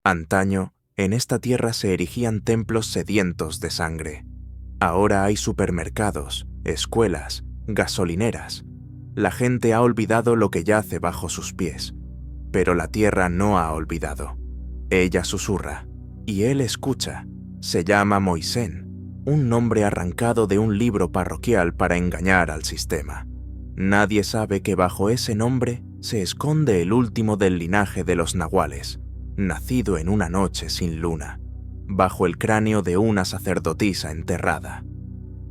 Antaño, en esta tierra se erigían templos sedientos de sangre. Ahora hay supermercados, escuelas, gasolineras. La gente ha olvidado lo que yace bajo sus pies, pero la tierra no ha olvidado. Ella susurra, y él escucha. Se llama Moisén, un nombre arrancado de un libro parroquial para engañar al sistema. Nadie sabe que bajo ese nombre se esconde el último del linaje de los nahuales, nacido en una noche sin luna, bajo el cráneo de una sacerdotisa enterrada.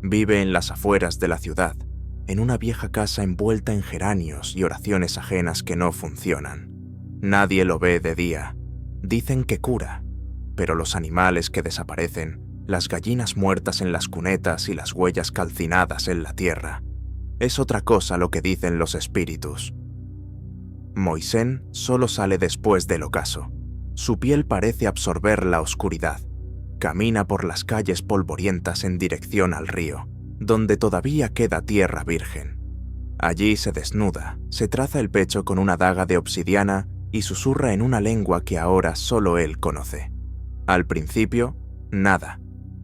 Vive en las afueras de la ciudad, en una vieja casa envuelta en geranios y oraciones ajenas que no funcionan. Nadie lo ve de día. Dicen que cura, pero los animales que desaparecen, las gallinas muertas en las cunetas y las huellas calcinadas en la tierra, es otra cosa lo que dicen los espíritus. Moisén solo sale después del ocaso. Su piel parece absorber la oscuridad. Camina por las calles polvorientas en dirección al río, donde todavía queda tierra virgen. Allí se desnuda, se traza el pecho con una daga de obsidiana y susurra en una lengua que ahora solo él conoce. Al principio, nada.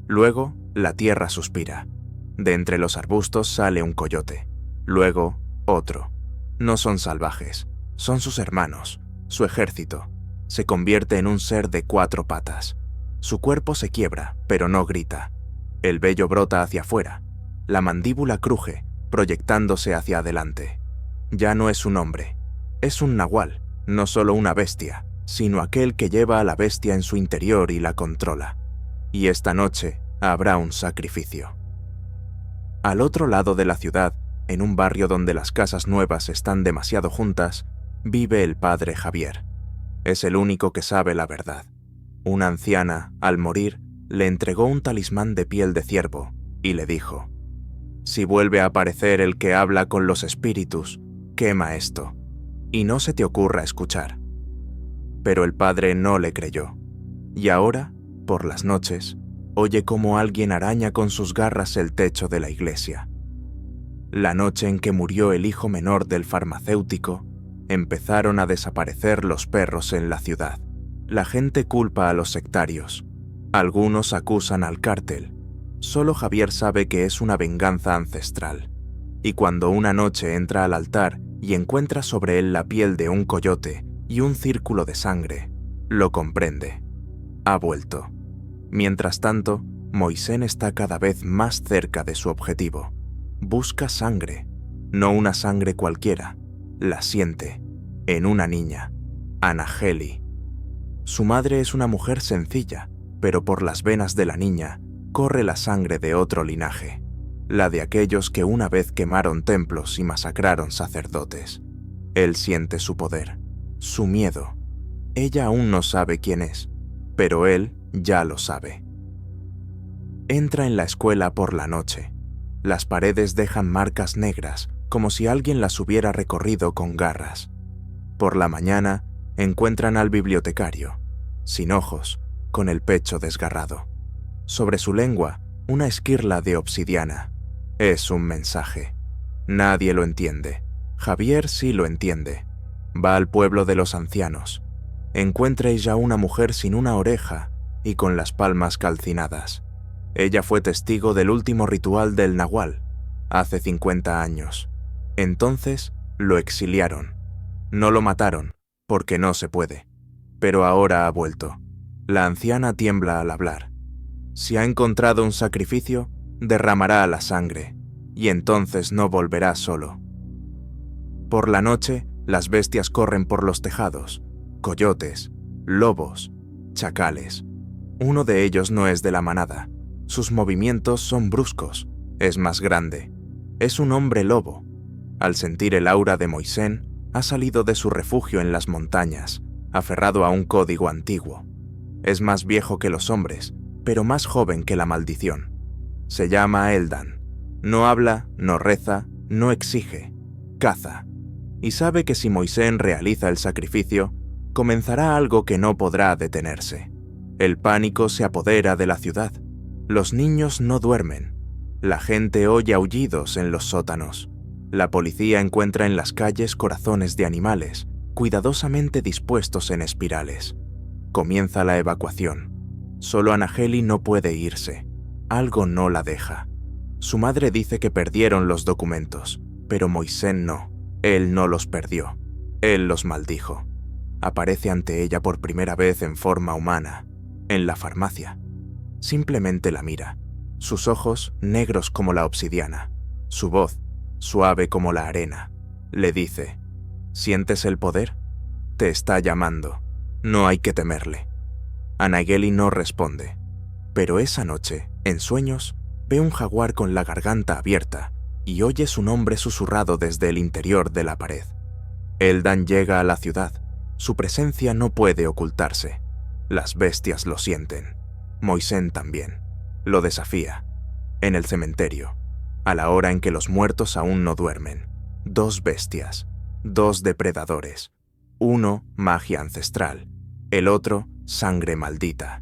Luego, la tierra suspira. De entre los arbustos sale un coyote. Luego, otro. No son salvajes, son sus hermanos, su ejército. Se convierte en un ser de 4 patas. Su cuerpo se quiebra, pero no grita. El vello brota hacia afuera. La mandíbula cruje, proyectándose hacia adelante. Ya no es un hombre. Es un nahual, no solo una bestia, sino aquel que lleva a la bestia en su interior y la controla. Y esta noche habrá un sacrificio. Al otro lado de la ciudad, en un barrio donde las casas nuevas están demasiado juntas, vive el padre Javier. Es el único que sabe la verdad. Una anciana, al morir, le entregó un talismán de piel de ciervo y le dijo: «Si vuelve a aparecer el que habla con los espíritus, quema esto, y no se te ocurra escuchar». Pero el padre no le creyó, y ahora, por las noches, oye cómo alguien araña con sus garras el techo de la iglesia. La noche en que murió el hijo menor del farmacéutico, empezaron a desaparecer los perros en la ciudad. La gente culpa a los sectarios. Algunos acusan al cártel. Solo Javier sabe que es una venganza ancestral. Y cuando una noche entra al altar y encuentra sobre él la piel de un coyote y un círculo de sangre, lo comprende. Ha vuelto. Mientras tanto, Moisén está cada vez más cerca de su objetivo. Busca sangre, no una sangre cualquiera. La siente, en una niña, Anaheli. Su madre es una mujer sencilla, pero por las venas de la niña corre la sangre de otro linaje, la de aquellos que una vez quemaron templos y masacraron sacerdotes. Él siente su poder, su miedo. Ella aún no sabe quién es, pero él ya lo sabe. Entra en la escuela por la noche. Las paredes dejan marcas negras, como si alguien las hubiera recorrido con garras. Por la mañana, encuentran al bibliotecario, sin ojos, con el pecho desgarrado. Sobre su lengua, una esquirla de obsidiana. Es un mensaje. Nadie lo entiende. Javier sí lo entiende. Va al pueblo de los ancianos. Encuentra ella una mujer sin una oreja y con las palmas calcinadas. Ella fue testigo del último ritual del nahual, hace 50 años. Entonces lo exiliaron. No lo mataron, porque no se puede. Pero ahora ha vuelto. La anciana tiembla al hablar. Si ha encontrado un sacrificio, derramará la sangre, y entonces no volverá solo. Por la noche, las bestias corren por los tejados. Coyotes, lobos, chacales. Uno de ellos no es de la manada. Sus movimientos son bruscos. Es más grande. Es un hombre lobo. Al sentir el aura de Moisén, ha salido de su refugio en las montañas, aferrado a un código antiguo. Es más viejo que los hombres, pero más joven que la maldición. Se llama Eldan. No habla, no reza, no exige. Caza. Y sabe que si Moisén realiza el sacrificio, comenzará algo que no podrá detenerse. El pánico se apodera de la ciudad. Los niños no duermen. La gente oye aullidos en los sótanos. La policía encuentra en las calles corazones de animales, cuidadosamente dispuestos en espirales. Comienza la evacuación. Solo Annaheli no puede irse. Algo no la deja. Su madre dice que perdieron los documentos, pero Moisén no. Él no los perdió. Él los maldijo. Aparece ante ella por primera vez en forma humana, en la farmacia. Simplemente la mira. Sus ojos negros como la obsidiana. Su voz suave como la arena. Le dice: ¿sientes el poder? Te está llamando. No hay que temerle. Annaheli no responde. Pero esa noche, en sueños, ve un jaguar con la garganta abierta y oye su nombre susurrado desde el interior de la pared. Eldan llega a la ciudad. Su presencia no puede ocultarse. Las bestias lo sienten. Moisén también. Lo desafía. En el cementerio, a la hora en que los muertos aún no duermen. 2 bestias, 2 depredadores. Uno, magia ancestral. El otro, sangre maldita.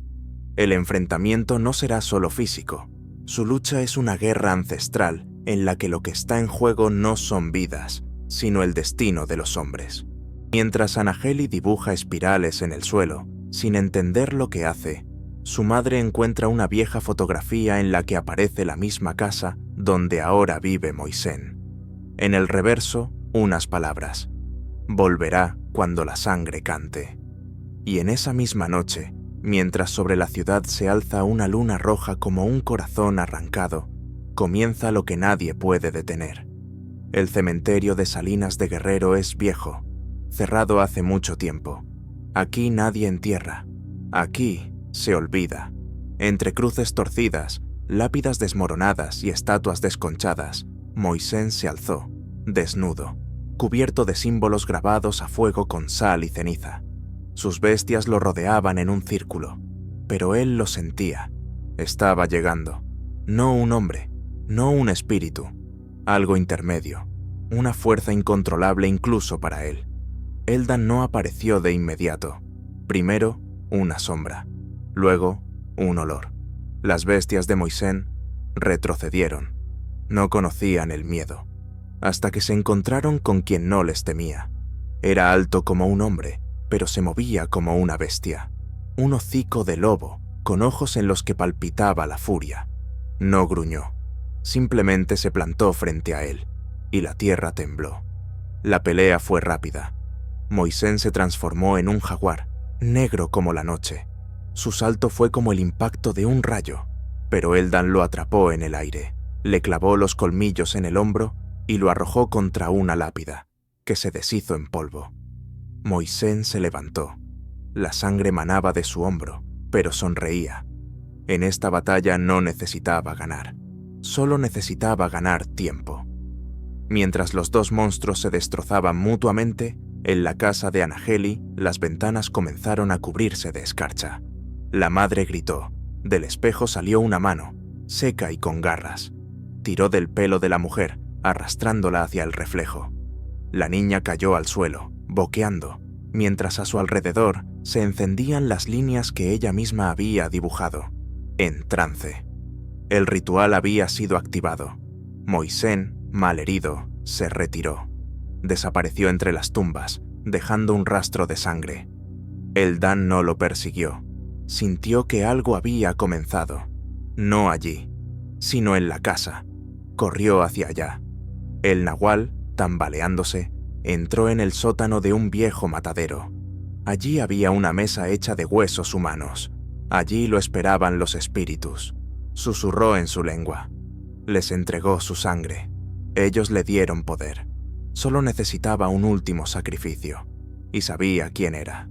El enfrentamiento no será solo físico. Su lucha es una guerra ancestral en la que lo que está en juego no son vidas, sino el destino de los hombres. Mientras Annaheli dibuja espirales en el suelo, sin entender lo que hace, su madre encuentra una vieja fotografía en la que aparece la misma casa donde ahora vive Moisén. En el reverso, unas palabras: volverá cuando la sangre cante. Y en esa misma noche, mientras sobre la ciudad se alza una luna roja como un corazón arrancado, comienza lo que nadie puede detener. El cementerio de Salinas de Guerrero es viejo, cerrado hace mucho tiempo. Aquí nadie entierra. Aquí se olvida. Entre cruces torcidas, lápidas desmoronadas y estatuas desconchadas, Moisén se alzó, desnudo, cubierto de símbolos grabados a fuego con sal y ceniza. Sus bestias lo rodeaban en un círculo, pero él lo sentía. Estaba llegando. No un hombre, no un espíritu, algo intermedio, una fuerza incontrolable incluso para él. Eldan no apareció de inmediato. Primero, una sombra. Luego, un olor. Las bestias de Moisén retrocedieron. No conocían el miedo, hasta que se encontraron con quien no les temía. Era alto como un hombre, pero se movía como una bestia. Un hocico de lobo, con ojos en los que palpitaba la furia. No gruñó. Simplemente se plantó frente a él, y la tierra tembló. La pelea fue rápida. Moisén se transformó en un jaguar, negro como la noche. Su salto fue como el impacto de un rayo, pero Eldan lo atrapó en el aire, le clavó los colmillos en el hombro y lo arrojó contra una lápida, que se deshizo en polvo. Moisén se levantó. La sangre manaba de su hombro, pero sonreía. En esta batalla no necesitaba ganar, solo necesitaba ganar tiempo. Mientras los 2 monstruos se destrozaban mutuamente, en la casa de Annaheli las ventanas comenzaron a cubrirse de escarcha. La madre gritó. Del espejo salió una mano, seca y con garras. Tiró del pelo de la mujer, arrastrándola hacia el reflejo. La niña cayó al suelo, boqueando, mientras a su alrededor se encendían las líneas que ella misma había dibujado. En trance. El ritual había sido activado. Moisén, malherido, se retiró. Desapareció entre las tumbas, dejando un rastro de sangre. Eldan no lo persiguió. Sintió que algo había comenzado. No allí, sino en la casa. Corrió hacia allá. El nahual, tambaleándose, entró en el sótano de un viejo matadero. Allí había una mesa hecha de huesos humanos. Allí lo esperaban los espíritus. Susurró en su lengua. Les entregó su sangre. Ellos le dieron poder. Solo necesitaba un último sacrificio. Y sabía quién era.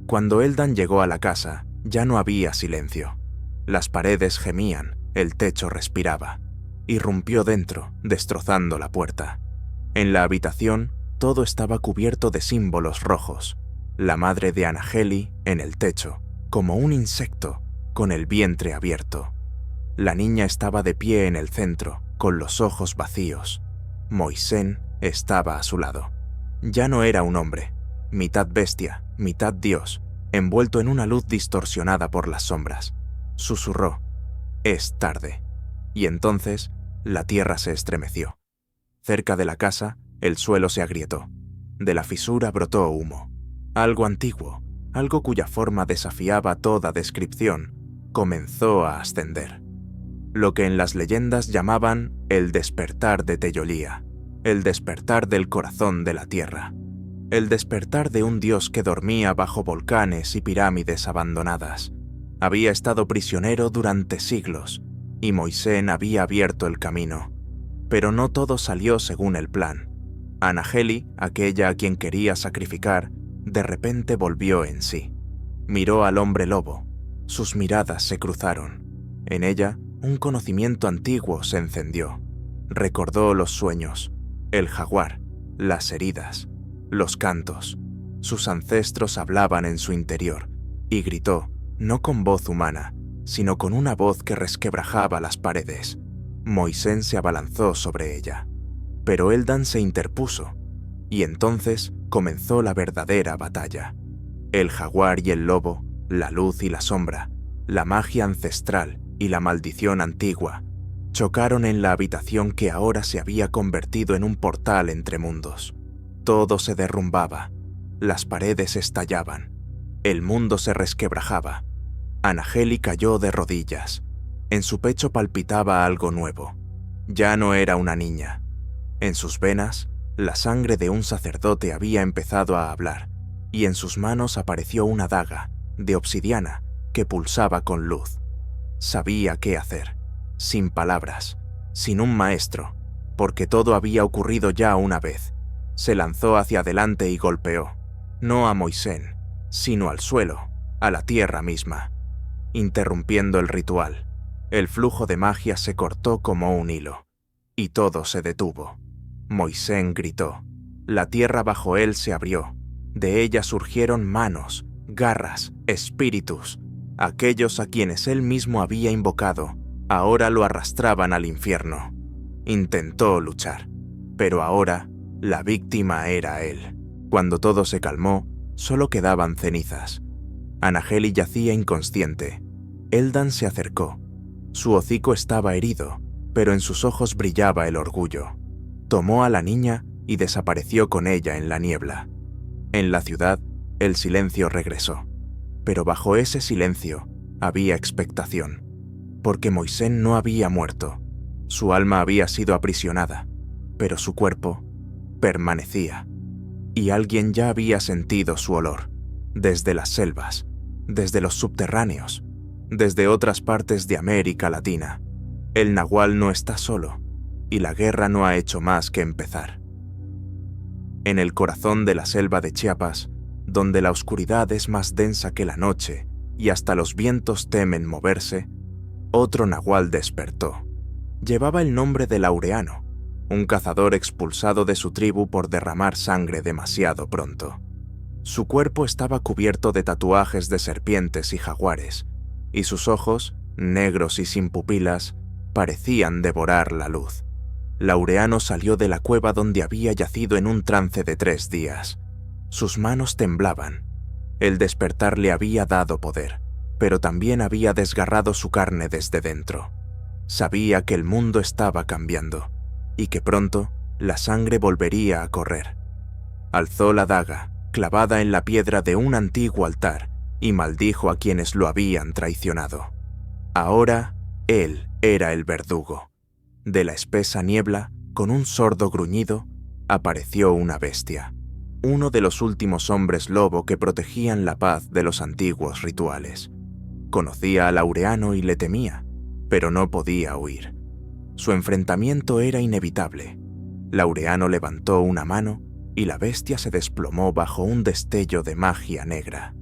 Cuando Eldan llegó a la casa, ya no había silencio. Las paredes gemían, el techo respiraba. Irrumpió dentro, destrozando la puerta. En la habitación, todo estaba cubierto de símbolos rojos. La madre de Annaheli, en el techo, como un insecto, con el vientre abierto. La niña estaba de pie en el centro, con los ojos vacíos. Moisén estaba a su lado. Ya no era un hombre, mitad bestia, mitad dios, envuelto en una luz distorsionada por las sombras. Susurró: «Es tarde». Y entonces, la tierra se estremeció. Cerca de la casa, el suelo se agrietó. De la fisura brotó humo. Algo antiguo, algo cuya forma desafiaba toda descripción, comenzó a ascender. Lo que en las leyendas llamaban el despertar de Teyolía, el despertar del corazón de la tierra, el despertar de un dios que dormía bajo volcanes y pirámides abandonadas. Había estado prisionero durante siglos, y Moisén había abierto el camino. Pero no todo salió según el plan. Anaheli, aquella a quien quería sacrificar, de repente volvió en sí. Miró al hombre lobo. Sus miradas se cruzaron. En ella, un conocimiento antiguo se encendió. Recordó los sueños, el jaguar, las heridas, los cantos. Sus ancestros hablaban en su interior, y gritó, no con voz humana, sino con una voz que resquebrajaba las paredes. Moisén se abalanzó sobre ella. Pero Eldan se interpuso, y entonces comenzó la verdadera batalla. El jaguar y el lobo, la luz y la sombra, la magia ancestral y la maldición antigua, chocaron en la habitación que ahora se había convertido en un portal entre mundos. Todo se derrumbaba, las paredes estallaban, el mundo se resquebrajaba. Anaheli cayó de rodillas. En su pecho palpitaba algo nuevo. Ya no era una niña. En sus venas, la sangre de un sacerdote había empezado a hablar, y en sus manos apareció una daga, de obsidiana, que pulsaba con luz. Sabía qué hacer, sin palabras, sin un maestro, porque todo había ocurrido ya una vez. Se lanzó hacia adelante y golpeó, no a Moisén, sino al suelo, a la tierra misma, interrumpiendo el ritual. El flujo de magia se cortó como un hilo, y todo se detuvo. Moisén gritó. La tierra bajo él se abrió. De ella surgieron manos, garras, espíritus. Aquellos a quienes él mismo había invocado, ahora lo arrastraban al infierno. Intentó luchar, pero ahora la víctima era él. Cuando todo se calmó, solo quedaban cenizas. Anaheli yacía inconsciente. Eldan se acercó. Su hocico estaba herido, pero en sus ojos brillaba el orgullo. Tomó a la niña y desapareció con ella en la niebla. En la ciudad, el silencio regresó. Pero bajo ese silencio había expectación, porque Moisén no había muerto. Su alma había sido aprisionada, pero su cuerpo permanecía. Y alguien ya había sentido su olor, desde las selvas, desde los subterráneos, desde otras partes de América Latina. El nahual no está solo, y la guerra no ha hecho más que empezar. En el corazón de la selva de Chiapas, donde la oscuridad es más densa que la noche y hasta los vientos temen moverse, otro nahual despertó. Llevaba el nombre de Laureano, un cazador expulsado de su tribu por derramar sangre demasiado pronto. Su cuerpo estaba cubierto de tatuajes de serpientes y jaguares, y sus ojos, negros y sin pupilas, parecían devorar la luz. Laureano salió de la cueva donde había yacido en un trance de 3 días. Sus manos temblaban. El despertar le había dado poder, pero también había desgarrado su carne desde dentro. Sabía que el mundo estaba cambiando, y que pronto la sangre volvería a correr. Alzó la daga, clavada en la piedra de un antiguo altar, y maldijo a quienes lo habían traicionado. Ahora, él era el verdugo. De la espesa niebla, con un sordo gruñido, apareció una bestia, uno de los últimos hombres lobo que protegían la paz de los antiguos rituales. Conocía a Laureano y le temía, pero no podía huir. Su enfrentamiento era inevitable. Laureano levantó una mano y la bestia se desplomó bajo un destello de magia negra.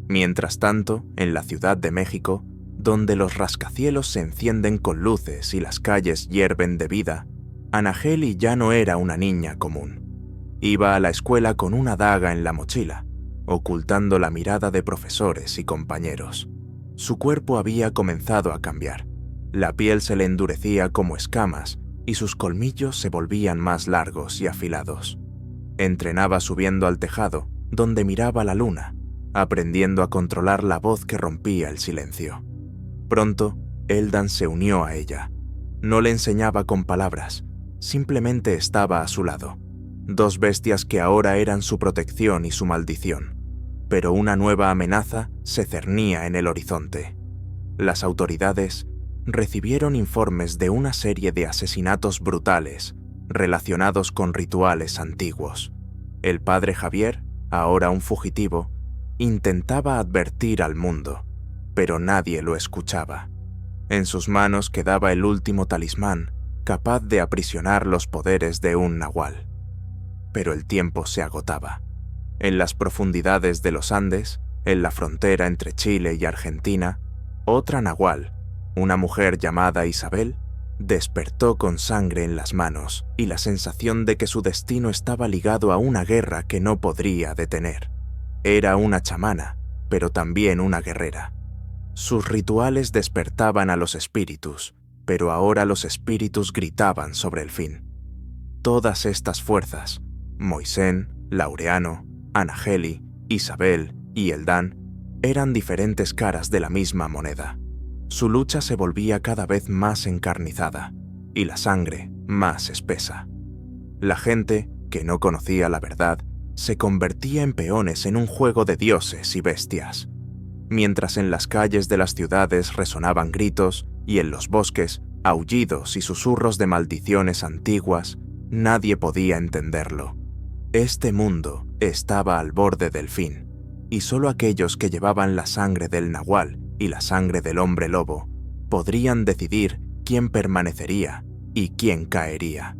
Mientras tanto, en la Ciudad de México, donde los rascacielos se encienden con luces y las calles hierven de vida, Anaheli ya no era una niña común. Iba a la escuela con una daga en la mochila, ocultando la mirada de profesores y compañeros. Su cuerpo había comenzado a cambiar. La piel se le endurecía como escamas y sus colmillos se volvían más largos y afilados. Entrenaba subiendo al tejado, donde miraba la luna, aprendiendo a controlar la voz que rompía el silencio. Pronto, Eldan se unió a ella. No le enseñaba con palabras, simplemente estaba a su lado. 2 bestias que ahora eran su protección y su maldición. pero una nueva amenaza se cernía en el horizonte. Las autoridades recibieron informes de una serie de asesinatos brutales relacionados con rituales antiguos. El padre Javier, ahora un fugitivo, intentaba advertir al mundo, pero nadie lo escuchaba. En sus manos quedaba el último talismán capaz de aprisionar los poderes de un nahual. Pero el tiempo se agotaba. En las profundidades de los Andes, en la frontera entre Chile y Argentina, otra nahual, una mujer llamada Isabel, despertó con sangre en las manos y la sensación de que su destino estaba ligado a una guerra que no podría detener. Era una chamana, pero también una guerrera. Sus rituales despertaban a los espíritus, pero ahora los espíritus gritaban sobre el fin. Todas estas fuerzas, Moisén, Laureano, Anaheli, Isabel y Eldán, eran diferentes caras de la misma moneda. Su lucha se volvía cada vez más encarnizada y la sangre más espesa. La gente, que no conocía la verdad, se convertía en peones en un juego de dioses y bestias. Mientras en las calles de las ciudades resonaban gritos y en los bosques aullidos y susurros de maldiciones antiguas, nadie podía entenderlo. Este mundo estaba al borde del fin, y solo aquellos que llevaban la sangre del nahual y la sangre del hombre lobo podrían decidir quién permanecería y quién caería.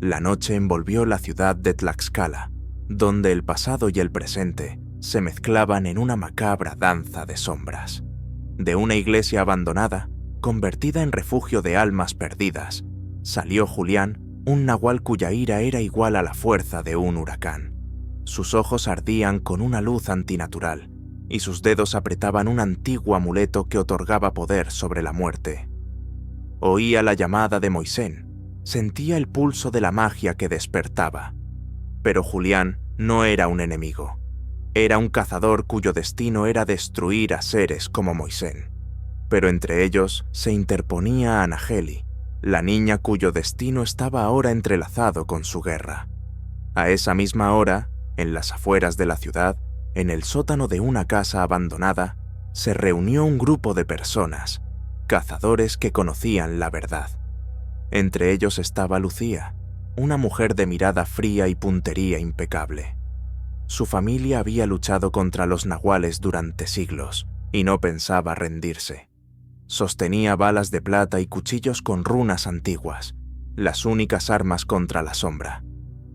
La noche envolvió la ciudad de Tlaxcala, donde el pasado y el presente se mezclaban en una macabra danza de sombras. De una iglesia abandonada, convertida en refugio de almas perdidas, salió Julián, un nahual cuya ira era igual a la fuerza de un huracán. Sus ojos ardían con una luz antinatural, y sus dedos apretaban un antiguo amuleto que otorgaba poder sobre la muerte. Oía la llamada de Moisén, sentía el pulso de la magia que despertaba. Pero Julián no era un enemigo. Era un cazador cuyo destino era destruir a seres como Moisén. Pero entre ellos se interponía Anaheli, la niña cuyo destino estaba ahora entrelazado con su guerra. A esa misma hora, en las afueras de la ciudad, en el sótano de una casa abandonada, se reunió un grupo de personas, cazadores que conocían la verdad. Entre ellos estaba Lucía, una mujer de mirada fría y puntería impecable. Su familia había luchado contra los nahuales durante siglos y no pensaba rendirse. Sostenía balas de plata y cuchillos con runas antiguas, las únicas armas contra la sombra.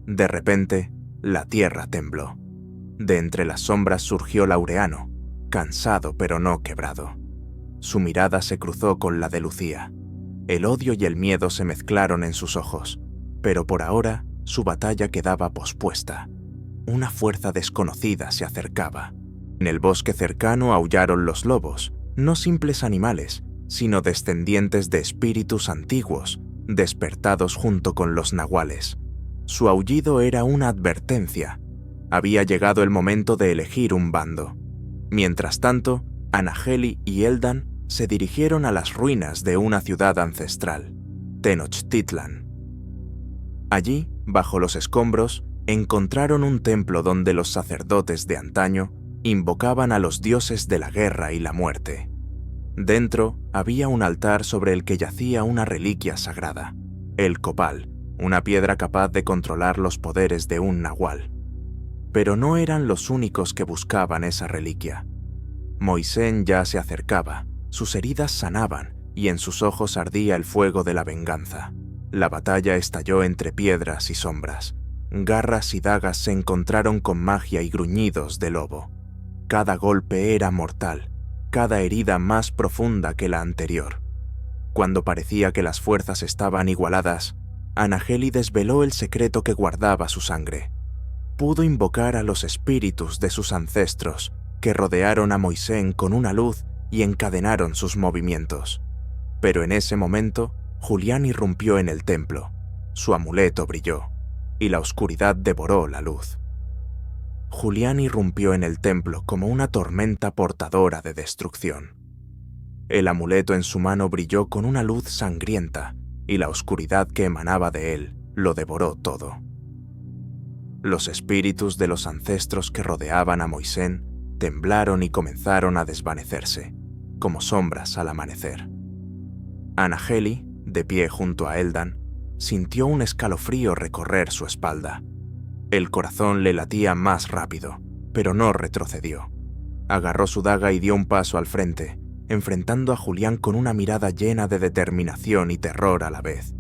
De repente, la tierra tembló. De entre las sombras surgió Laureano, cansado pero no quebrado. Su mirada se cruzó con la de Lucía. El odio y el miedo se mezclaron en sus ojos, pero por ahora su batalla quedaba pospuesta. Una fuerza desconocida se acercaba. En el bosque cercano aullaron los lobos, no simples animales, sino descendientes de espíritus antiguos, despertados junto con los nahuales. Su aullido era una advertencia. Había llegado el momento de elegir un bando. Mientras tanto, Anaheli y Eldán se dirigieron a las ruinas de una ciudad ancestral, Tenochtitlan. Allí, bajo los escombros, encontraron un templo donde los sacerdotes de antaño invocaban a los dioses de la guerra y la muerte. Dentro había un altar sobre el que yacía una reliquia sagrada, el copal, una piedra capaz de controlar los poderes de un nahual. Pero no eran los únicos que buscaban esa reliquia. Moisén ya se acercaba, sus heridas sanaban y en sus ojos ardía el fuego de la venganza. La batalla estalló entre piedras y sombras. Garras y dagas se encontraron con magia y gruñidos de lobo. Cada golpe era mortal, cada herida más profunda que la anterior. Cuando parecía que las fuerzas estaban igualadas, Anaheli desveló el secreto que guardaba su sangre. Pudo invocar a los espíritus de sus ancestros, que rodearon a Moisén con una luz y encadenaron sus movimientos. Pero en ese momento, Julián irrumpió en el templo. Su amuleto brilló, y la oscuridad devoró la luz. Julián irrumpió en el templo como una tormenta portadora de destrucción. El amuleto en su mano brilló con una luz sangrienta, y la oscuridad que emanaba de él lo devoró todo. Los espíritus de los ancestros que rodeaban a Moisén temblaron y comenzaron a desvanecerse, como sombras al amanecer. Anaheli, de pie junto a Eldan, sintió un escalofrío recorrer su espalda. El corazón le latía más rápido, pero no retrocedió. Agarró su daga y dio un paso al frente, enfrentando a Julián con una mirada llena de determinación y terror a la vez.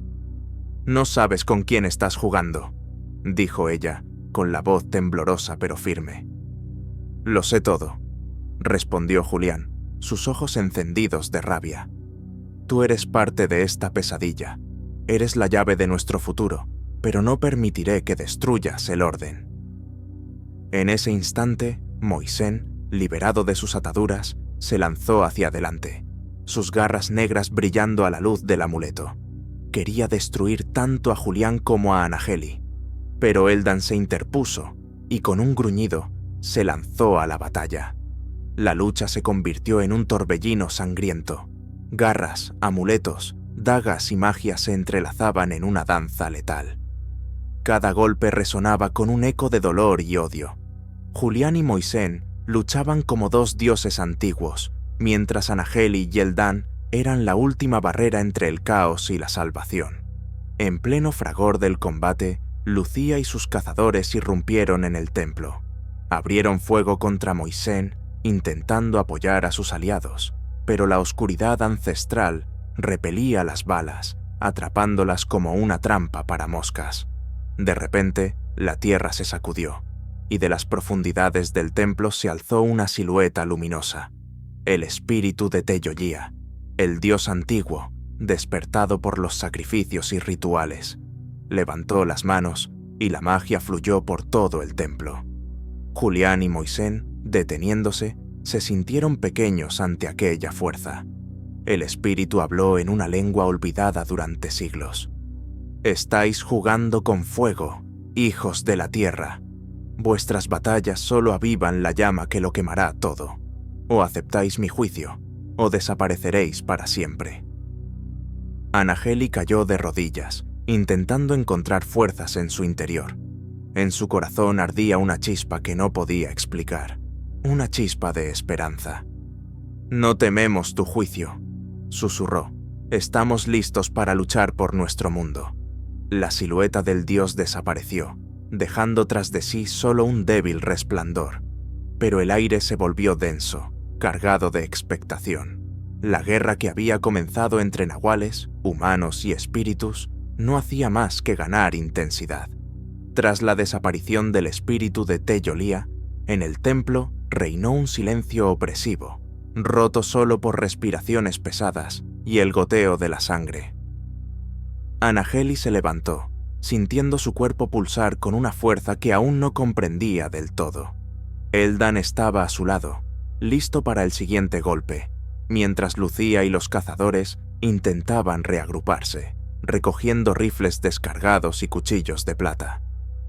«No sabes con quién estás jugando», dijo ella, con la voz temblorosa pero firme. «Lo sé todo», respondió Julián, sus ojos encendidos de rabia. «Tú eres parte de esta pesadilla. Eres la llave de nuestro futuro, pero no permitiré que destruyas el orden». En ese instante, Moisén, liberado de sus ataduras, se lanzó hacia adelante, sus garras negras brillando a la luz del amuleto. Quería destruir tanto a Julián como a Anaheli, pero Eldan se interpuso y con un gruñido se lanzó a la batalla. La lucha se convirtió en un torbellino sangriento. Garras, amuletos, dagas y magia se entrelazaban en una danza letal. Cada golpe resonaba con un eco de dolor y odio. Julián y Moisén luchaban como dos dioses antiguos, mientras Anaheli y Eldan eran la última barrera entre el caos y la salvación. En pleno fragor del combate, Lucía y sus cazadores irrumpieron en el templo. Abrieron fuego contra Moisén, intentando apoyar a sus aliados, pero la oscuridad ancestral repelía las balas, atrapándolas como una trampa para moscas. De repente, la tierra se sacudió, y de las profundidades del templo se alzó una silueta luminosa, el espíritu de Teyolía, el dios antiguo, despertado por los sacrificios y rituales. Levantó las manos y la magia fluyó por todo el templo. Julián y Moisén, deteniéndose, se sintieron pequeños ante aquella fuerza. El espíritu habló en una lengua olvidada durante siglos. «Estáis jugando con fuego, hijos de la tierra. Vuestras batallas solo avivan la llama que lo quemará todo. O aceptáis mi juicio, o desapareceréis para siempre». Anaheli cayó de rodillas, intentando encontrar fuerzas en su interior. En su corazón ardía una chispa que no podía explicar, una chispa de esperanza. «No tememos tu juicio», susurró. «Estamos listos para luchar por nuestro mundo». La silueta del dios desapareció, dejando tras de sí solo un débil resplandor. Pero el aire se volvió denso, cargado de expectación. La guerra que había comenzado entre nahuales, humanos y espíritus no hacía más que ganar intensidad. Tras la desaparición del espíritu de Teyolía, en el templo reinó un silencio opresivo, roto solo por respiraciones pesadas y el goteo de la sangre. Anaheli se levantó, sintiendo su cuerpo pulsar con una fuerza que aún no comprendía del todo. Eldan estaba a su lado, listo para el siguiente golpe, mientras Lucía y los cazadores intentaban reagruparse, recogiendo rifles descargados y cuchillos de plata.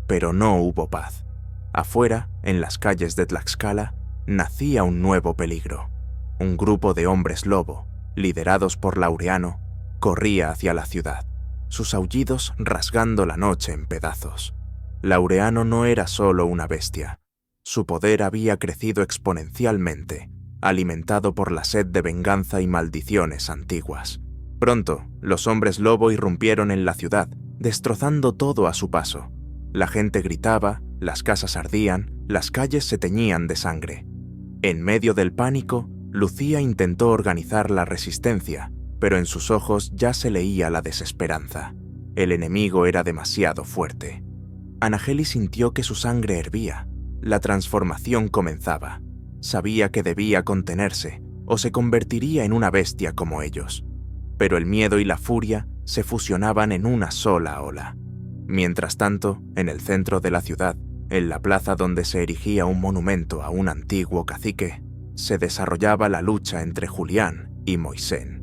Pero no hubo paz. Afuera, en las calles de Tlaxcala, nacía un nuevo peligro. Un grupo de hombres lobo, liderados por Laureano, corría hacia la ciudad, sus aullidos rasgando la noche en pedazos. Laureano no era solo una bestia. Su poder había crecido exponencialmente, alimentado por la sed de venganza y maldiciones antiguas. Pronto, los hombres lobo irrumpieron en la ciudad, destrozando todo a su paso. La gente gritaba, las casas ardían, las calles se teñían de sangre. En medio del pánico, Lucía intentó organizar la resistencia, pero en sus ojos ya se leía la desesperanza. El enemigo era demasiado fuerte. Anaheli sintió que su sangre hervía. La transformación comenzaba. Sabía que debía contenerse, o se convertiría en una bestia como ellos. Pero el miedo y la furia se fusionaban en una sola ola. Mientras tanto, en el centro de la ciudad, en la plaza donde se erigía un monumento a un antiguo cacique, se desarrollaba la lucha entre Julián y Moisén.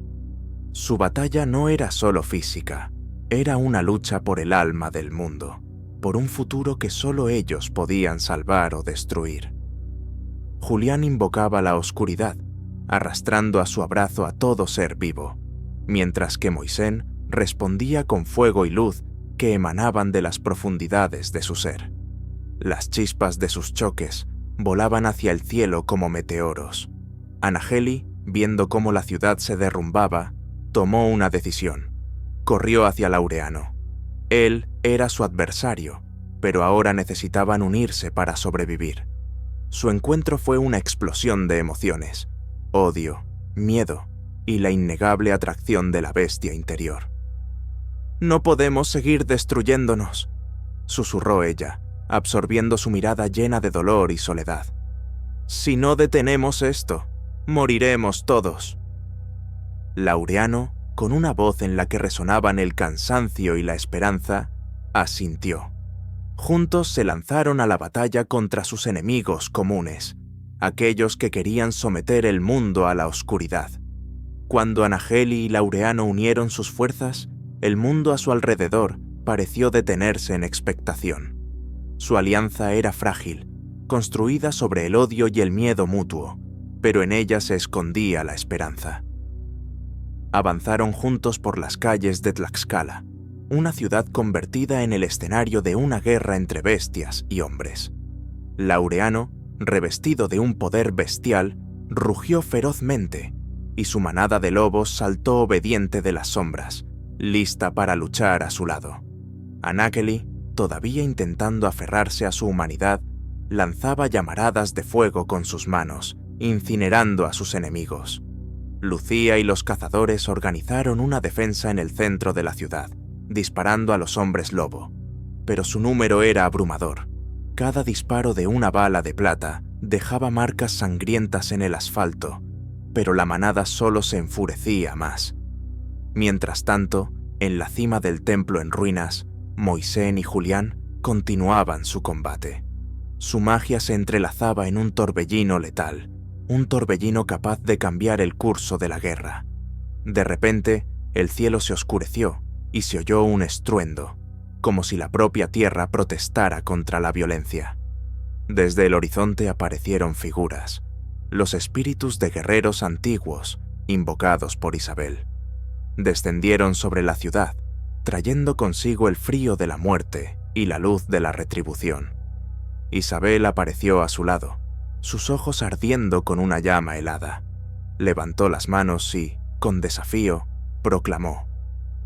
Su batalla no era solo física, era una lucha por el alma del mundo, por un futuro que solo ellos podían salvar o destruir. Julián invocaba la oscuridad, arrastrando a su abrazo a todo ser vivo, mientras que Moisén respondía con fuego y luz que emanaban de las profundidades de su ser. Las chispas de sus choques volaban hacia el cielo como meteoros. Anaheli, viendo cómo la ciudad se derrumbaba, tomó una decisión. Corrió hacia Laureano. Él era su adversario, pero ahora necesitaban unirse para sobrevivir. Su encuentro fue una explosión de emociones, odio, miedo y la innegable atracción de la bestia interior. «No podemos seguir destruyéndonos», susurró ella, absorbiendo su mirada llena de dolor y soledad. «Si no detenemos esto, moriremos todos». Laureano, con una voz en la que resonaban el cansancio y la esperanza, asintió. Juntos se lanzaron a la batalla contra sus enemigos comunes, aquellos que querían someter el mundo a la oscuridad. Cuando Anaheli y Laureano unieron sus fuerzas, el mundo a su alrededor pareció detenerse en expectación. Su alianza era frágil, construida sobre el odio y el miedo mutuo, pero en ella se escondía la esperanza. Avanzaron juntos por las calles de Tlaxcala, una ciudad convertida en el escenario de una guerra entre bestias y hombres. Laureano, revestido de un poder bestial, rugió ferozmente, y su manada de lobos saltó obediente de las sombras, lista para luchar a su lado. Anaheli, todavía intentando aferrarse a su humanidad, lanzaba llamaradas de fuego con sus manos, incinerando a sus enemigos. Lucía y los cazadores organizaron una defensa en el centro de la ciudad, disparando a los hombres lobo. Pero su número era abrumador. Cada disparo de una bala de plata dejaba marcas sangrientas en el asfalto, pero la manada solo se enfurecía más. Mientras tanto, en la cima del templo en ruinas, Moisén y Julián continuaban su combate. Su magia se entrelazaba en un torbellino letal, un torbellino capaz de cambiar el curso de la guerra. De repente, el cielo se oscureció y se oyó un estruendo, como si la propia tierra protestara contra la violencia. Desde el horizonte aparecieron figuras, los espíritus de guerreros antiguos, invocados por Isabel. Descendieron sobre la ciudad, trayendo consigo el frío de la muerte y la luz de la retribución. Isabel apareció a su lado, sus ojos ardiendo con una llama helada. Levantó las manos y, con desafío, proclamó: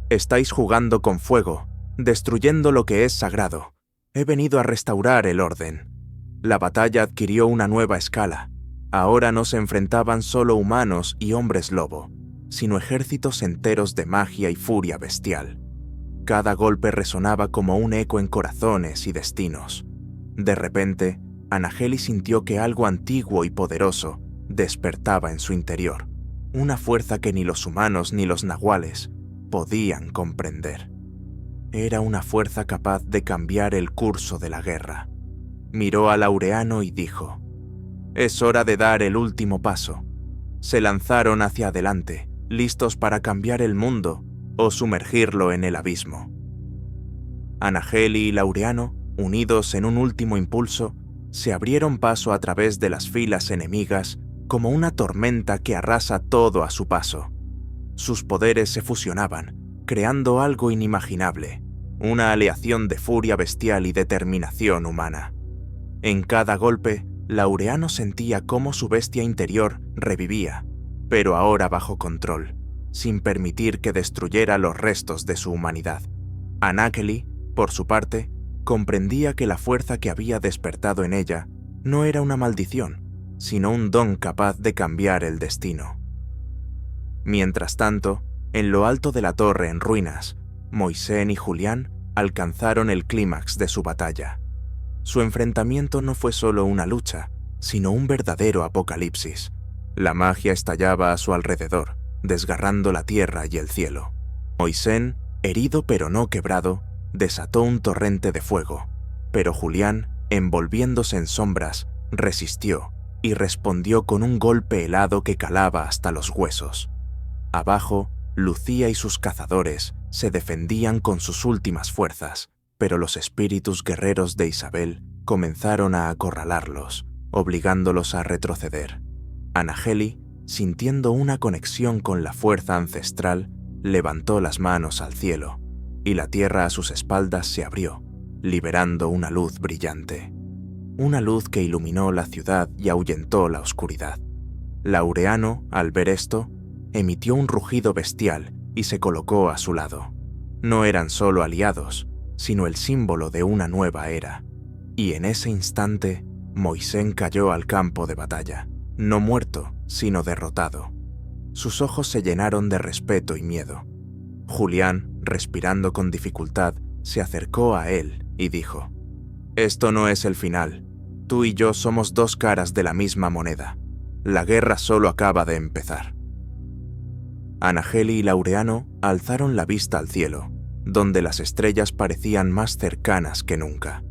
«Estáis jugando con fuego, destruyendo lo que es sagrado. He venido a restaurar el orden». La batalla adquirió una nueva escala. Ahora no se enfrentaban solo humanos y hombres lobo, sino ejércitos enteros de magia y furia bestial. Cada golpe resonaba como un eco en corazones y destinos. De repente, Anaheli sintió que algo antiguo y poderoso despertaba en su interior, una fuerza que ni los humanos ni los nahuales podían comprender. Era una fuerza capaz de cambiar el curso de la guerra. Miró a Laureano y dijo: «Es hora de dar el último paso». Se lanzaron hacia adelante, listos para cambiar el mundo o sumergirlo en el abismo. Anaheli y Laureano, unidos en un último impulso, se abrieron paso a través de las filas enemigas como una tormenta que arrasa todo a su paso. Sus poderes se fusionaban, creando algo inimaginable, una aleación de furia bestial y determinación humana. En cada golpe, Laureano sentía cómo su bestia interior revivía, pero ahora bajo control, sin permitir que destruyera los restos de su humanidad. Anaheli, por su parte, comprendía que la fuerza que había despertado en ella no era una maldición, sino un don capaz de cambiar el destino. Mientras tanto, en lo alto de la torre en ruinas, Moisén y Julián alcanzaron el clímax de su batalla. Su enfrentamiento no fue solo una lucha, sino un verdadero apocalipsis. La magia estallaba a su alrededor, desgarrando la tierra y el cielo. Moisén, herido pero no quebrado, desató un torrente de fuego, pero Julián, envolviéndose en sombras, resistió y respondió con un golpe helado que calaba hasta los huesos. Abajo, Lucía y sus cazadores se defendían con sus últimas fuerzas, pero los espíritus guerreros de Isabel comenzaron a acorralarlos, obligándolos a retroceder. Anaheli, sintiendo una conexión con la fuerza ancestral, levantó las manos al cielo, y la tierra a sus espaldas se abrió, liberando una luz brillante. una luz que iluminó la ciudad y ahuyentó la oscuridad. Laureano, al ver esto, emitió un rugido bestial y se colocó a su lado. No eran solo aliados, sino el símbolo de una nueva era. Y en ese instante, Moisén cayó al campo de batalla, no muerto, sino derrotado. Sus ojos se llenaron de respeto y miedo. Julián, respirando con dificultad, se acercó a él y dijo: «Esto no es el final. Tú y yo somos dos caras de la misma moneda. La guerra solo acaba de empezar». Anaheli y Laureano alzaron la vista al cielo, donde las estrellas parecían más cercanas que nunca.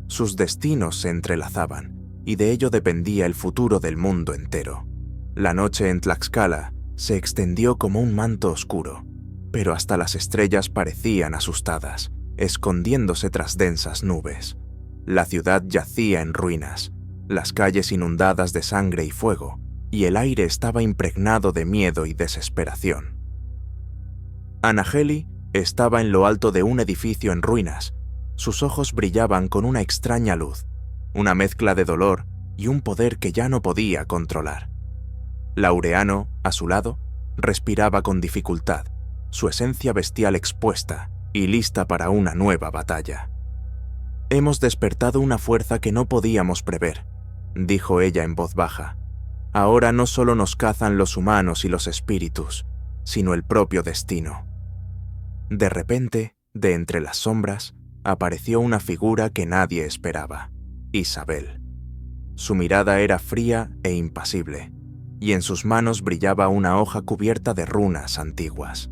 Sus destinos se entrelazaban, y de ello dependía el futuro del mundo entero. La noche en Tlaxcala se extendió como un manto oscuro, pero hasta las estrellas parecían asustadas, escondiéndose tras densas nubes. La ciudad yacía en ruinas, las calles inundadas de sangre y fuego, y el aire estaba impregnado de miedo y desesperación. Anaheli estaba en lo alto de un edificio en ruinas. Sus ojos brillaban con una extraña luz, una mezcla de dolor y un poder que ya no podía controlar. Laureano, a su lado, respiraba con dificultad, su esencia bestial expuesta y lista para una nueva batalla. «Hemos despertado una fuerza que no podíamos prever», dijo ella en voz baja. «Ahora no solo nos cazan los humanos y los espíritus, sino el propio destino». De repente, de entre las sombras, apareció una figura que nadie esperaba: Isabel. Su mirada era fría e impasible, y en sus manos brillaba una hoja cubierta de runas antiguas.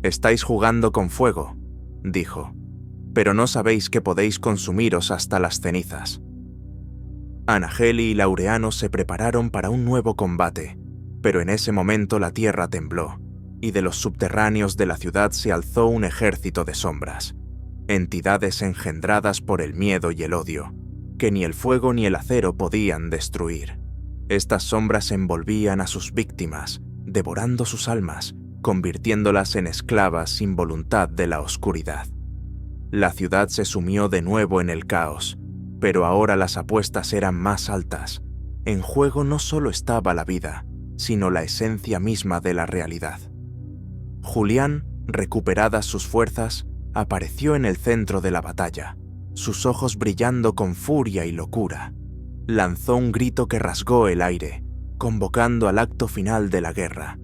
«Estáis jugando con fuego», dijo, «pero no sabéis que podéis consumiros hasta las cenizas». Anaheli y Laureano se prepararon para un nuevo combate, pero en ese momento la tierra tembló, y de los subterráneos de la ciudad se alzó un ejército de sombras, entidades engendradas por el miedo y el odio, que ni el fuego ni el acero podían destruir. Estas sombras envolvían a sus víctimas, devorando sus almas, convirtiéndolas en esclavas sin voluntad de la oscuridad. La ciudad se sumió de nuevo en el caos, pero ahora las apuestas eran más altas. En juego no solo estaba la vida, sino la esencia misma de la realidad. Julián, recuperadas sus fuerzas, apareció en el centro de la batalla, sus ojos brillando con furia y locura. Lanzó un grito que rasgó el aire, convocando al acto final de la guerra.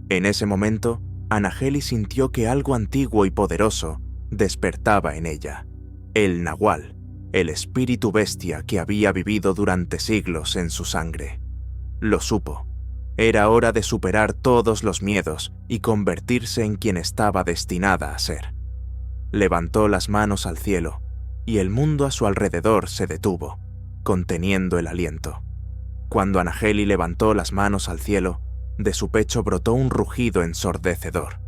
En ese momento, Anaheli sintió que algo antiguo y poderoso despertaba en ella: el Nahual, el espíritu bestia que había vivido durante siglos en su sangre. Lo supo. Era hora de superar todos los miedos y convertirse en quien estaba destinada a ser. Levantó las manos al cielo, y el mundo a su alrededor se detuvo, conteniendo el aliento. Cuando Anaheli levantó las manos al cielo, de su pecho brotó un rugido ensordecedor.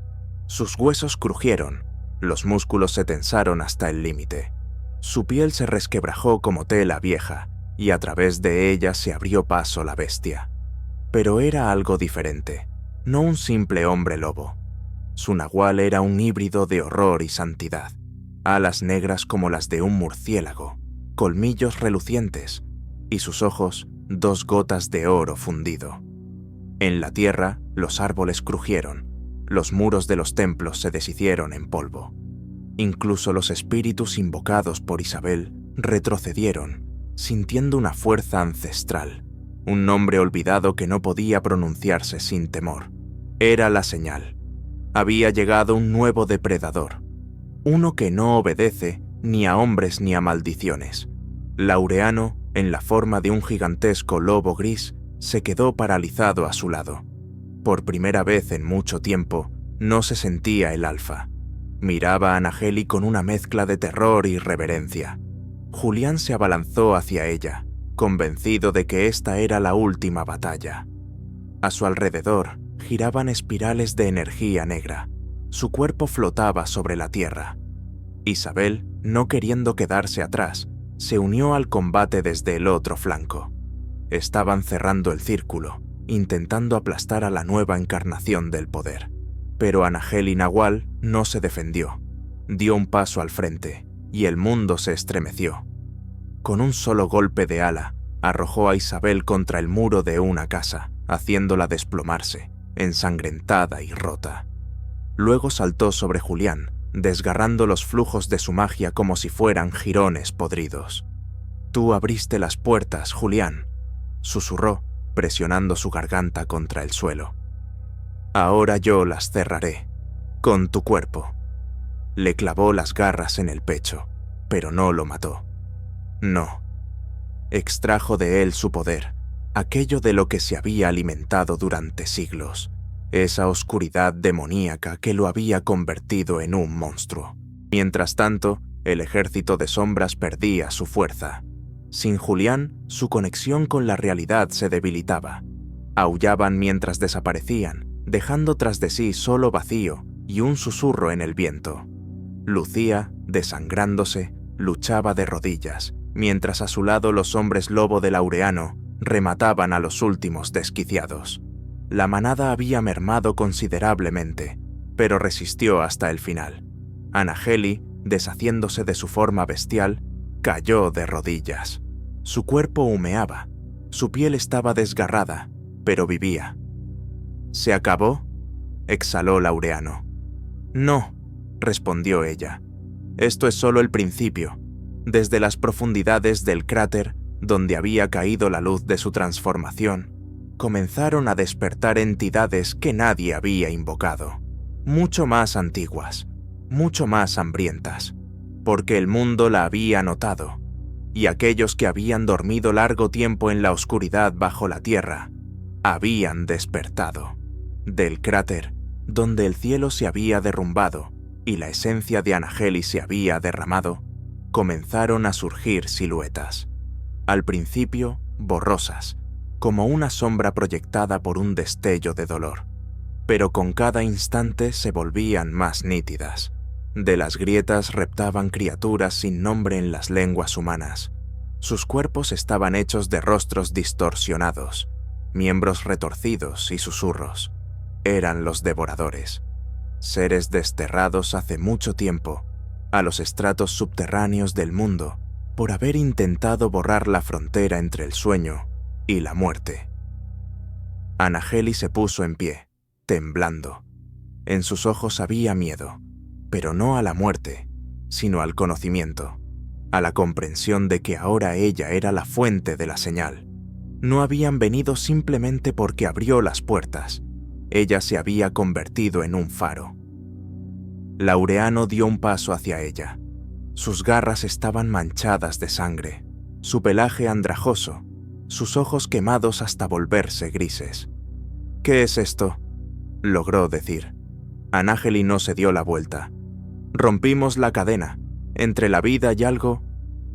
Sus huesos crujieron, los músculos se tensaron hasta el límite. Su piel se resquebrajó como tela vieja, y a través de ella se abrió paso la bestia. Pero era algo diferente, no un simple hombre lobo. Su nahual era un híbrido de horror y santidad, alas negras como las de un murciélago, colmillos relucientes, y sus ojos 2 gotas de oro fundido. En la tierra, los árboles crujieron, los muros de los templos se deshicieron en polvo. Incluso los espíritus invocados por Isabel retrocedieron, sintiendo una fuerza ancestral, un nombre olvidado que no podía pronunciarse sin temor. Era la señal. Había llegado un nuevo depredador, uno que no obedece ni a hombres ni a maldiciones. Laureano, en la forma de un gigantesco lobo gris, se quedó paralizado a su lado. Por primera vez en mucho tiempo, no se sentía el alfa. Miraba a Anaheli con una mezcla de terror y reverencia. Julián se abalanzó hacia ella, convencido de que esta era la última batalla. A su alrededor giraban espirales de energía negra. Su cuerpo flotaba sobre la tierra. Isabel, no queriendo quedarse atrás, se unió al combate desde el otro flanco. Estaban cerrando el círculo, intentando aplastar a la nueva encarnación del poder. Pero Anaheli Nahual no se defendió. Dio un paso al frente, y el mundo se estremeció. con un solo golpe de ala, arrojó a Isabel contra el muro de una casa, haciéndola desplomarse, ensangrentada y rota. Luego saltó sobre Julián, desgarrando los flujos de su magia como si fueran jirones podridos. «Tú abriste las puertas, Julián», susurró, presionando su garganta contra el suelo. «Ahora yo las cerraré, con tu cuerpo». Le clavó las garras en el pecho, pero no lo mató. No. Extrajo de él su poder, aquello de lo que se había alimentado durante siglos, esa oscuridad demoníaca que lo había convertido en un monstruo. Mientras tanto, el ejército de sombras perdía su fuerza. Sin Julián, su conexión con la realidad se debilitaba. Aullaban mientras desaparecían, dejando tras de sí solo vacío y un susurro en el viento. Lucía, desangrándose, luchaba de rodillas, mientras a su lado los hombres lobo de Laureano remataban a los últimos desquiciados. La manada había mermado considerablemente, pero resistió hasta el final. Anaheli, deshaciéndose de su forma bestial, cayó de rodillas. Su cuerpo humeaba, su piel estaba desgarrada, pero vivía. «¿Se acabó?», exhaló Laureano. «No», respondió ella. «Esto es solo el principio». Desde las profundidades del cráter, donde había caído la luz de su transformación, comenzaron a despertar entidades que nadie había invocado, mucho más antiguas, mucho más hambrientas, porque el mundo la había notado, y aquellos que habían dormido largo tiempo en la oscuridad bajo la tierra, habían despertado. Del cráter, donde el cielo se había derrumbado y la esencia de Anaheli se había derramado, comenzaron a surgir siluetas. Al principio, borrosas, como una sombra proyectada por un destello de dolor, pero con cada instante se volvían más nítidas. De las grietas reptaban criaturas sin nombre en las lenguas humanas. Sus cuerpos estaban hechos de rostros distorsionados, miembros retorcidos y susurros. Eran los devoradores, seres desterrados hace mucho tiempo a los estratos subterráneos del mundo por haber intentado borrar la frontera entre el sueño y la muerte. Anaheli se puso en pie, temblando. En sus ojos había miedo, pero no a la muerte, sino al conocimiento, a la comprensión de que ahora ella era la fuente de la señal. No habían venido simplemente porque abrió las puertas. Ella se había convertido en un faro. Laureano dio un paso hacia ella. Sus garras estaban manchadas de sangre, su pelaje andrajoso, sus ojos quemados hasta volverse grises. «¿Qué es esto?», logró decir. Anaheli no se dio la vuelta. «Rompimos la cadena, entre la vida y algo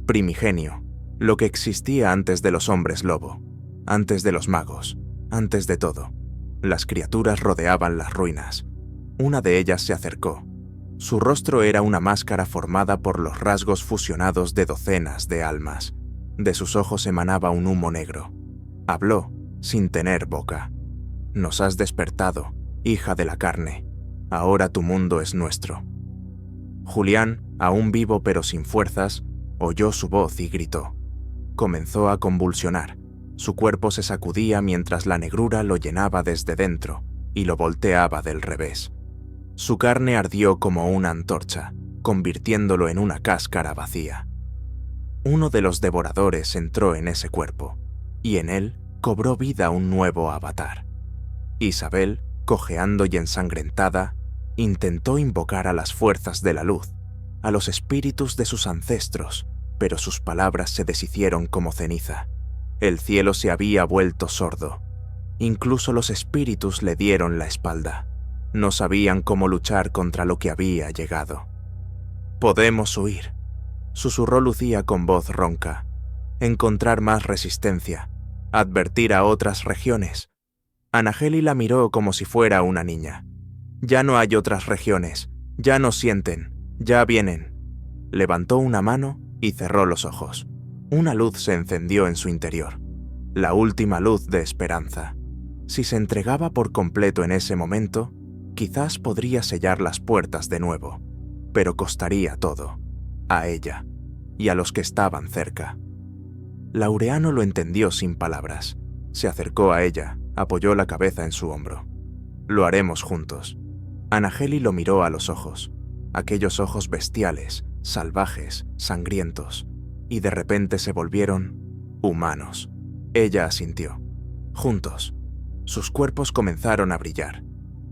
primigenio, lo que existía antes de los hombres lobo, antes de los magos, antes de todo». Las criaturas rodeaban las ruinas. Una de ellas se acercó. Su rostro era una máscara formada por los rasgos fusionados de docenas de almas. De sus ojos emanaba un humo negro. Habló, sin tener boca. «Nos has despertado, hija de la carne. Ahora tu mundo es nuestro». Julián, aún vivo pero sin fuerzas, oyó su voz y gritó. Comenzó a convulsionar. Su cuerpo se sacudía mientras la negrura lo llenaba desde dentro y lo volteaba del revés. Su carne ardió como una antorcha, convirtiéndolo en una cáscara vacía. Uno de los devoradores entró en ese cuerpo, y en él cobró vida un nuevo avatar. Isabel, cojeando y ensangrentada, intentó invocar a las fuerzas de la luz, a los espíritus de sus ancestros, pero sus palabras se deshicieron como ceniza. El cielo se había vuelto sordo. Incluso los espíritus le dieron la espalda. No sabían cómo luchar contra lo que había llegado. «Podemos huir», susurró Lucía con voz ronca. «Encontrar más resistencia, advertir a otras regiones». Anaheli la miró como si fuera una niña. «Ya no hay otras regiones, ya nos sienten, ya vienen». Levantó una mano y cerró los ojos. Una luz se encendió en su interior, la última luz de esperanza. Si se entregaba por completo en ese momento, quizás podría sellar las puertas de nuevo, pero costaría todo, a ella y a los que estaban cerca. Laureano lo entendió sin palabras. Se acercó a ella, apoyó la cabeza en su hombro. «Lo haremos juntos». Anaheli lo miró a los ojos, aquellos ojos bestiales, salvajes, sangrientos, y de repente se volvieron humanos. Ella asintió. Juntos. Sus cuerpos comenzaron a brillar.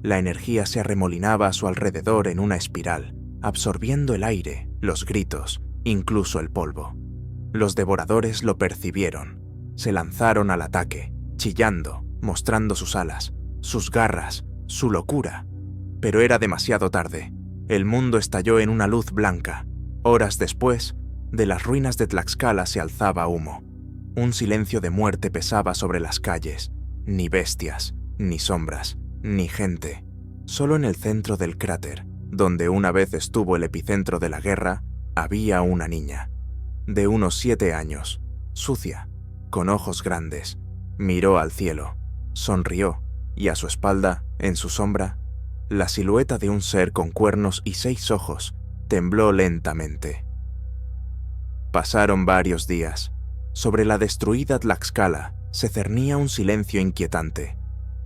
La energía se arremolinaba a su alrededor en una espiral, absorbiendo el aire, los gritos, incluso el polvo. Los devoradores lo percibieron. Se lanzaron al ataque, chillando, mostrando sus alas, sus garras, su locura. Pero era demasiado tarde. El mundo estalló en una luz blanca. Horas después, de las ruinas de Tlaxcala se alzaba humo. Un silencio de muerte pesaba sobre las calles. Ni bestias, ni sombras, ni gente. Solo en el centro del cráter, donde una vez estuvo el epicentro de la guerra, había una niña. De unos 7 años, sucia, con ojos grandes. Miró al cielo, sonrió, y a su espalda, en su sombra, la silueta de un ser con cuernos y 6 ojos tembló lentamente. Pasaron varios días. Sobre la destruida Tlaxcala se cernía un silencio inquietante.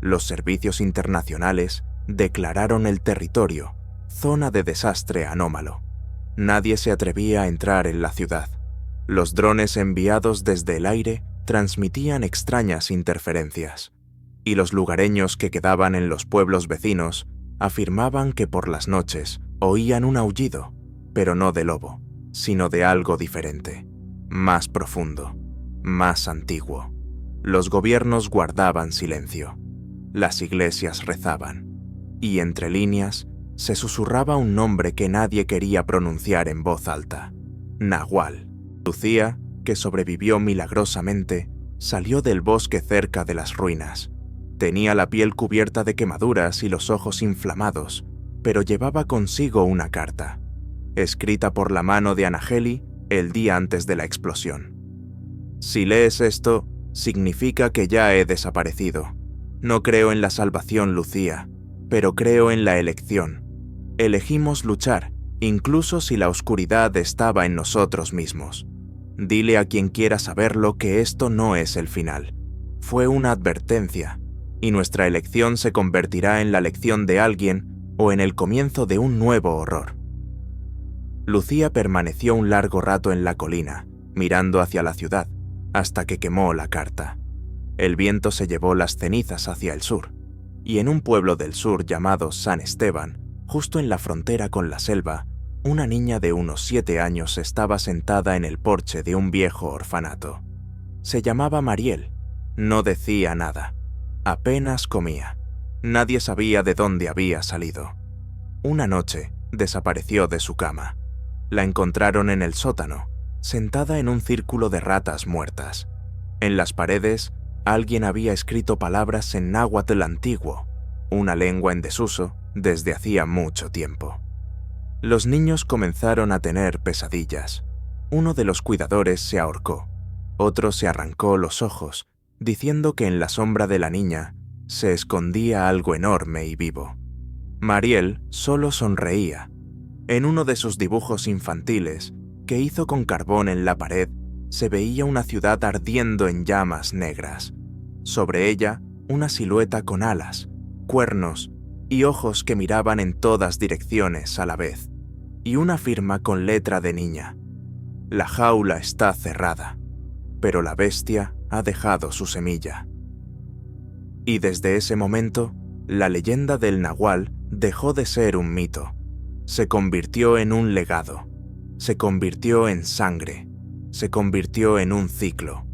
Los servicios internacionales declararon el territorio zona de desastre anómalo. Nadie se atrevía a entrar en la ciudad. Los drones enviados desde el aire transmitían extrañas interferencias, y los lugareños que quedaban en los pueblos vecinos afirmaban que por las noches oían un aullido, pero no de lobo, sino de algo diferente, más profundo, más antiguo. Los gobiernos guardaban silencio, las iglesias rezaban, y entre líneas se susurraba un nombre que nadie quería pronunciar en voz alta: Nahual. Lucía, que sobrevivió milagrosamente, salió del bosque cerca de las ruinas. Tenía la piel cubierta de quemaduras y los ojos inflamados, pero llevaba consigo una carta, escrita por la mano de Anaheli el día antes de la explosión. Si lees esto, significa que ya he desaparecido. No creo en la salvación, Lucía, pero creo en la elección. Elegimos luchar, incluso si la oscuridad estaba en nosotros mismos. Dile a quien quiera saberlo que esto no es el final. Fue una advertencia, y nuestra elección se convertirá en la lección de alguien o en el comienzo de un nuevo horror. Lucía permaneció un largo rato en la colina, mirando hacia la ciudad, hasta que quemó la carta. El viento se llevó las cenizas hacia el sur, y en un pueblo del sur llamado San Esteban, justo en la frontera con la selva, una niña de unos 7 años estaba sentada en el porche de un viejo orfanato. Se llamaba Mariel. No decía nada. Apenas comía. Nadie sabía de dónde había salido. Una noche desapareció de su cama. La encontraron en el sótano, sentada en un círculo de ratas muertas. En las paredes, alguien había escrito palabras en náhuatl antiguo, una lengua en desuso desde hacía mucho tiempo. Los niños comenzaron a tener pesadillas. Uno de los cuidadores se ahorcó, otro se arrancó los ojos, diciendo que en la sombra de la niña se escondía algo enorme y vivo. Mariel solo sonreía. En uno de sus dibujos infantiles, que hizo con carbón en la pared, se veía una ciudad ardiendo en llamas negras. Sobre ella, una silueta con alas, cuernos y ojos que miraban en todas direcciones a la vez, y una firma con letra de niña. La jaula está cerrada, pero la bestia ha dejado su semilla. Y desde ese momento, la leyenda del Nahual dejó de ser un mito. Se convirtió en un legado, se convirtió en sangre, se convirtió en un ciclo.